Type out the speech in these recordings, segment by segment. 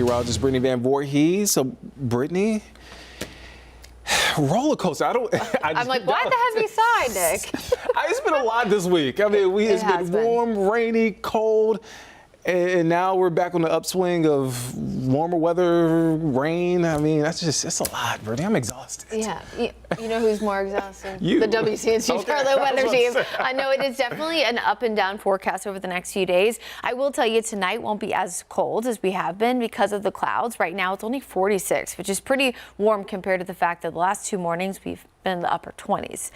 Rogers, Brittany Van Voorhees. So, Brittany, roller coaster. I'm like, why the heavy side, Nick? It's been a lot this week. I mean, it's been warm, rainy, cold, and now we're back on the upswing of warmer weather, rain. I mean, it's a lot, Brittany. I'm exhausted. Yeah. You know who's more exhausted? You. The WCNC Charlotte weather team. I know it is definitely an up and down forecast over the next few days. I will tell you tonight won't be as cold as we have been because of the clouds. Right now it's only 46, which is pretty warm compared to the fact that the last 2 mornings we've been in the upper 20s.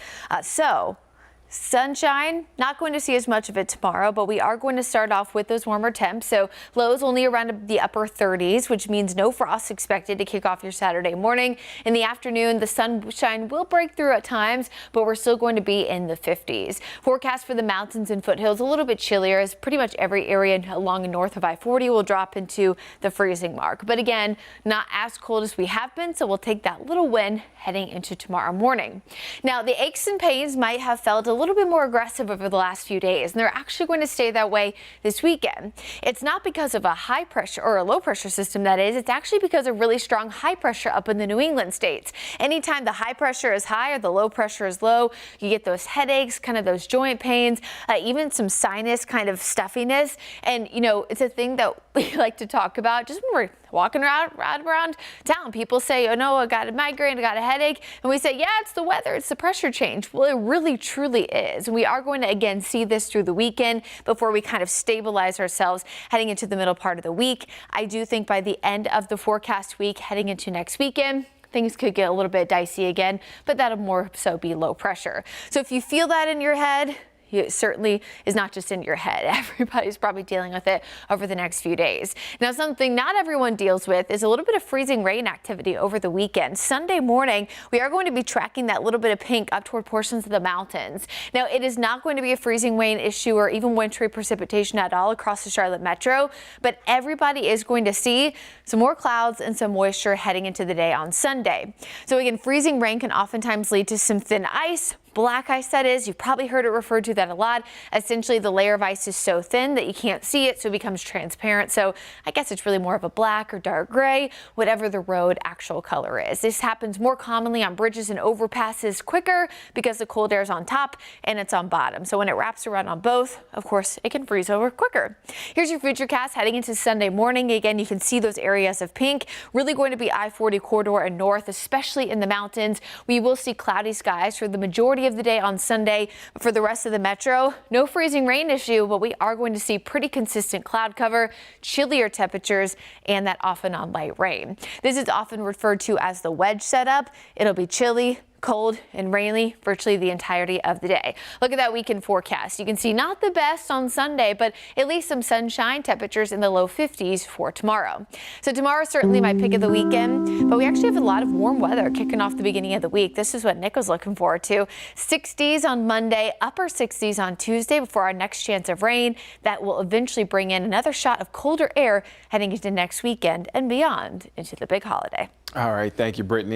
Sunshine, not going to see as much of it tomorrow, but we are going to start off with those warmer temps. So lows only around the upper 30s, which means no frost expected to kick off your Saturday morning. In the afternoon, the sunshine will break through at times, but we're still going to be in the 50s. Forecast for the mountains and foothills a little bit chillier, as pretty much every area along and north of I-40 will drop into the freezing mark. But again, not as cold as we have been, so we'll take that little win heading into tomorrow morning. Now, the aches and pains might have felt a little bit more aggressive over the last few days, and they're actually going to stay that way this weekend. It's not because of a high pressure or a low pressure system, that is. It's actually because of really strong high pressure up in the New England states. Anytime the high pressure is high or the low pressure is low, you get those headaches, kind of those joint pains, even some sinus kind of stuffiness. And you know, it's a thing that we like to talk about just when we're walking around town. People say, oh no, I got a migraine, I got a headache. And we say, yeah, it's the weather, it's the pressure change. Well, it really truly is. And we are going to again see this through the weekend before we kind of stabilize ourselves heading into the middle part of the week. I do think by the end of the forecast week heading into next weekend, things could get a little bit dicey again, but that'll more so be low pressure. So if you feel that in your head, it certainly is not just in your head. Everybody's probably dealing with it over the next few days. Now, something not everyone deals with is a little bit of freezing rain activity over the weekend. Sunday morning, we are going to be tracking that little bit of pink up toward portions of the mountains. Now, it is not going to be a freezing rain issue or even wintry precipitation at all across the Charlotte metro, but everybody is going to see some more clouds and some moisture heading into the day on Sunday. So again, freezing rain can oftentimes lead to some thin ice. Black ice, that is. You've probably heard it referred to that a lot. Essentially, the layer of ice is so thin that you can't see it, so it becomes transparent. So I guess it's really more of a black or dark gray, whatever the road actual color is. This happens more commonly on bridges and overpasses quicker because the cold air is on top and it's on bottom. So when it wraps around on both, of course, it can freeze over quicker. Here's your futurecast heading into Sunday morning. Again, you can see those areas of pink. Really going to be I-40 corridor and north, especially in the mountains. We will see cloudy skies for the majority of the day on Sunday. For the rest of the metro, no freezing rain issue, but we are going to see pretty consistent cloud cover, chillier temperatures, and that off and on light rain. This is often referred to as the wedge setup. It'll be chilly, cold and rainy virtually the entirety of the day. Look at that weekend forecast. You can see not the best on Sunday, but at least some sunshine, temperatures in the low 50s for tomorrow. So tomorrow certainly my pick of the weekend, but we actually have a lot of warm weather kicking off the beginning of the week. This is what Nick was looking forward to. 60s on Monday, upper 60s on Tuesday before our next chance of rain. That will eventually bring in another shot of colder air heading into next weekend and beyond into the big holiday. All right. Thank you, Brittany.